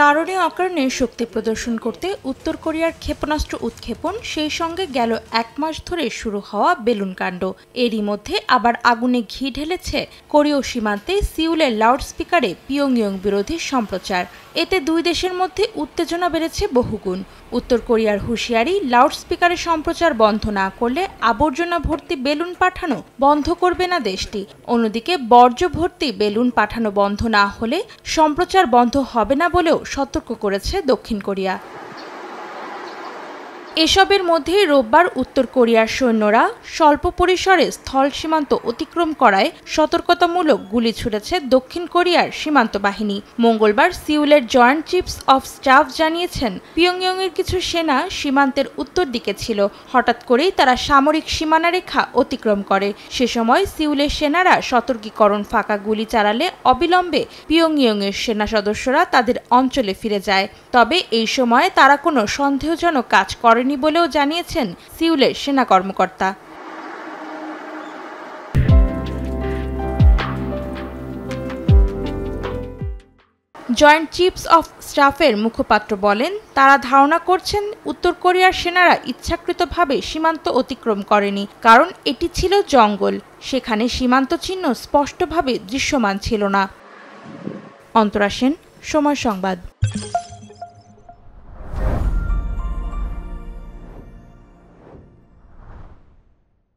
কারণে অকারণে শক্তি প্রদর্শন করতে উত্তর কোরিয়ার ক্ষেপণাস্ত্র উৎক্ষেপণ, সেই সঙ্গে গেল 1 মাস ধরে শুরু হওয়া বেলুন কাণ্ড। এরই মধ্যে আবার আগুনে ঘি ঢেলেছে কোরীয় সীমান্তে সিউলের লাউডস্পিকারে পিয়ংইয়ং বিরোধী সম্প্রচার। এতে দুই দেশের মধ্যে উত্তেজনা বেড়েছে বহুগুণ। উত্তর কোরিয়ার হুঁশিয়ারি, লাউডস্পিকারে সম্প্রচার বন্ধ না করলে আবর্জনা ভর্তি বেলুন পাঠানো বন্ধ করবে না দেশটি। অন্যদিকে বর্জ্য ভর্তি বেলুন পাঠানো বন্ধ না হলে সম্প্রচার বন্ধ হবে না বলেও সতর্ক করেছে দক্ষিণ কোরিয়া। এসবের মধ্যেই রোববার উত্তর কোরিয়ার সৈন্যরা স্বল্প পরিসরে স্থল সীমান্ত অতিক্রম করায় সতর্কতামূলক গুলি ছুড়েছে দক্ষিণ কোরিয়ার সীমান্ত বাহিনী। মঙ্গলবার সিউলের জয়েন্ট চিফস অফ স্টাফ জানিয়েছেন, পিয়ংইয়ংয়ের কিছু সেনা সীমান্তের উত্তর দিকে ছিল। হঠাৎ করেই তারা সামরিক সীমানা রেখা অতিক্রম করে। সে সময় সিউলের সেনারা সতর্কীকরণ ফাঁকা গুলি চালালে অবিলম্বে পিয়ংইয়ংয়ের সেনা সদস্যরা তাদের অঞ্চলে ফিরে যায়। তবে এই সময় তারা কোনো সন্দেহজনক কাজ করেনি বলেও জানিয়েছেন সিউলের সেনা কর্মকর্তা। জয়েন্ট চিফস অফ স্টাফের মুখপাত্র বলেন, তারা ধারণা করছেন উত্তর কোরিয়ার সেনারা ইচ্ছাকৃতভাবে সীমান্ত অতিক্রম করেনি, কারণ এটি ছিল জঙ্গল। সেখানে সীমান্ত চিহ্ন স্পষ্টভাবে দৃশ্যমান ছিল না। অন্তরা সেন, সময় সংবাদ।